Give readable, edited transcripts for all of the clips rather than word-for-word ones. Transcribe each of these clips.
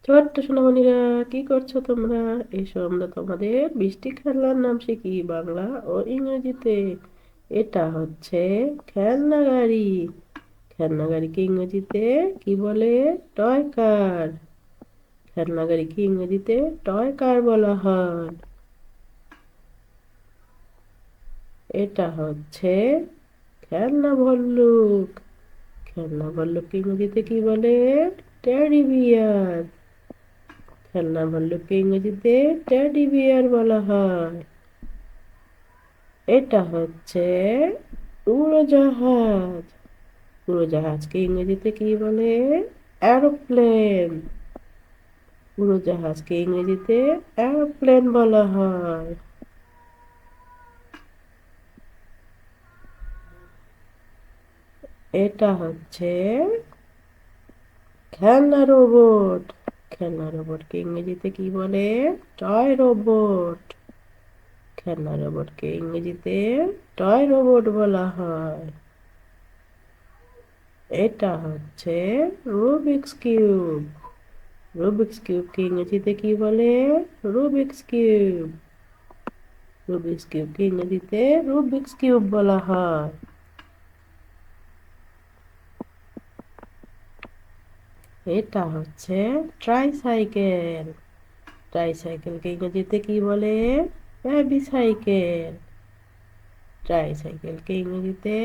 ছোট্ট সোনামণিরা, কি করছো তোমরা? এসো আমরা তোমাদের 20টি খেলনার নাম শিখি বাংলা ও ইংরেজিতে। এটা হচ্ছে খেলনা গাড়ি। খেলনা গাড়িকে ইংরেজিতে কি বলে? Toy car. খেলনা গাড়িকে ইংরেজিতে টয় কার বলা হয়। এটা হচ্ছে খেলনা ভল্লুক। খেলনা ভল্লুককে ইংরেজিতে কি বলে? Teddy bear. খেলনা ভল্লুককে ইংরেজিতে টেডি বিয়ার বলা হয়। এটা হচ্ছে উড়োজাহাজ। উড়োজাহাজকে ইংরেজিতে কি বলে? এরোপ্লেন। উড়োজাহাজকে ইংরেজিতে এরোপ্লেন বলা হয়। এটা হচ্ছে খেলনা রোবট। খেলনা রোবটকে ইংরেজিতে কি বলে? Toy robot. খেলনা রোবটকে ইংরেজিতে টয় রোবট বলা হয়। এটা হচ্ছে রুবিক্স কিউব। রুবিক্স কিউবকে ইংরেজিতে কি বলে? Rubik's cube. রুবিক্স কিউবকে ইংরেজিতে রুবিক্স কিউব বলা হয়। এটা হচ্ছে ট্রাইসাইকেল। ট্রাইসাইকেলকে ইংরেজিতে কি বলে? Baby cycle. ট্রাইসাইকেলকে ইংরেজিতে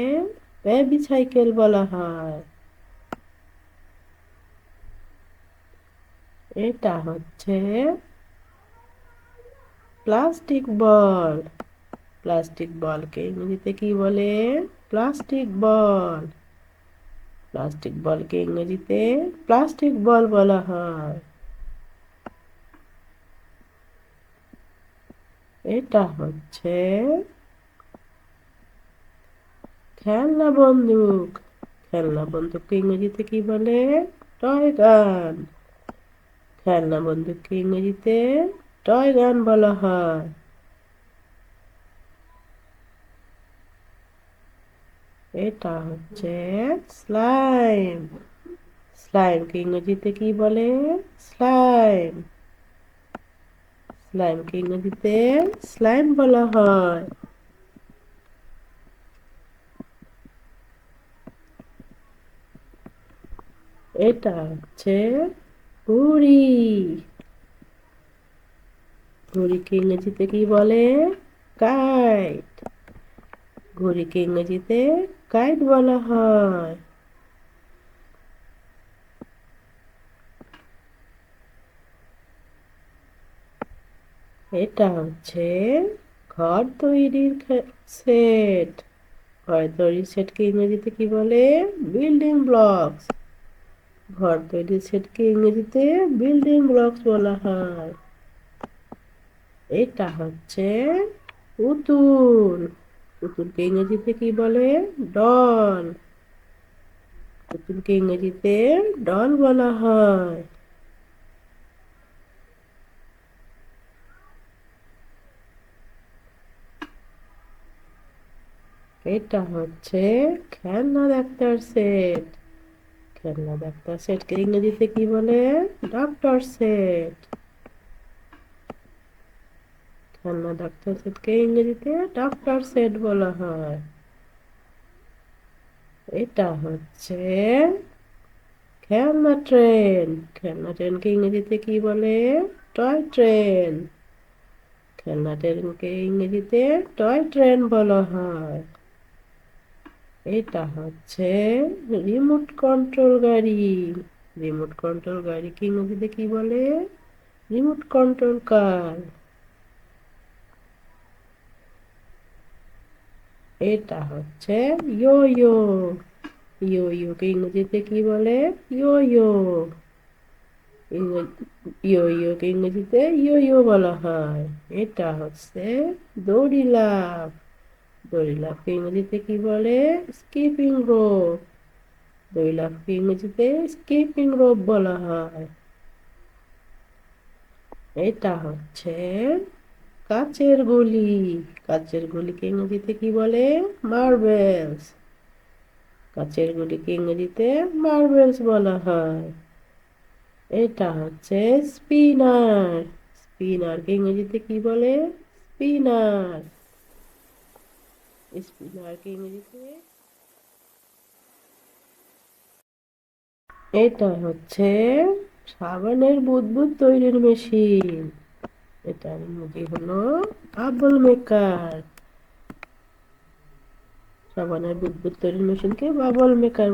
বেবি সাইকেল বলা হয়। এটা হচ্ছে প্লাস্টিক বল। প্লাস্টিক বলকে ইংরেজিতে কি বলে? প্লাস্টিক বল। প্লাস্টিক বলকে ইংরেজিতে প্লাস্টিক বল বলা হয়। এটা হচ্ছে খেলনা বন্দুক। খেলনা বন্দুককে ইংরেজিতে কি বলে? টয় গান। খেলনা বন্দুককে ইংরেজিতে টয় গান বলা হয়। এটা হচ্ছে স্লাইম। স্লাইমকে ইংরেজিতে কি বলে? স্লাইম। স্লাইমকে ইংরেজিতে স্লাইম বলা হয়। এটা হচ্ছে ঘুড়ি। ঘুড়িকে ইংরেজিতে কি বলে? কাইট। ঘুড়িকে ইংরেজিতে কাইট বলা হয়। এটা হচ্ছে ঘর তৈরির সেট। ঘর তৈরির সেটকে ইংরেজিতে কি বলে? Building blocks. ঘর তৈরির সেটকে ইংরেজিতে বিল্ডিং ব্লকস বলা হয়। এটা হচ্ছে পুতুল। পুতুলকে ইংরেজিতে কি বলে? ডল। পুতুলকে ইংরেজিতে ডল বলা হয়। এটা হচ্ছে খেলনা ডাক্তার সেট। খেলনা ডাক্তার সেটকে ইংরেজিতে কি বলে? Doctor set. খেলনা ডাক্তার সেটকে ইংরেজিতে ডক্টর সেট বলা হয়। এটা হচ্ছে খেলনা ট্রেন। খেলনা ট্রেনকে ইংরেজিতে কি বলে? Toy train. খেলনা ট্রেনকে ইংরেজিতে টয় ট্রেন বলা হয়। এটা হচ্ছে রিমোট কন্ট্রোল গাড়ি। রিমোট কন্ট্রোল গাড়িকে ইংরেজিতে কি বলে? Remote control car. এটা হচ্ছে ইয়ো ইয়ো। ইয়ো ইয়োকে ইংরেজিতে কি বলে? ইয়ো ইয়ো। ইয়ো ইয়োকে ইংরেজিতে ইয়ো ইয়ো বলা হয়। এটা হচ্ছে দড়ি লাফ। দড়ি লাফকে ইংরেজিতে কি বলে? Skipping rope. দড়ি লাফকে ইংরেজিতে স্কিপিং রোপ বলা হয়। এটা হচ্ছে কাচের গুলি। কাচের গুলিকে ইংরেজিতে কি বলে? মার্বেলস। কাচের গুলিকে ইংরেজিতে মার্বেলস বলা হয়। এটা হচ্ছে স্পিনার। স্পিনারকে ইংরেজিতে কি বলে? স্পিনার। স্পিনারকে ইংরেজিতে, এটা হচ্ছে সাবানের বুদবুদ তৈরির মেশিন। এটার ইংরেজি হলো বাবল মেকার। সাবানের বুদবুদ তৈরির মেশিনকে বাবল মেকার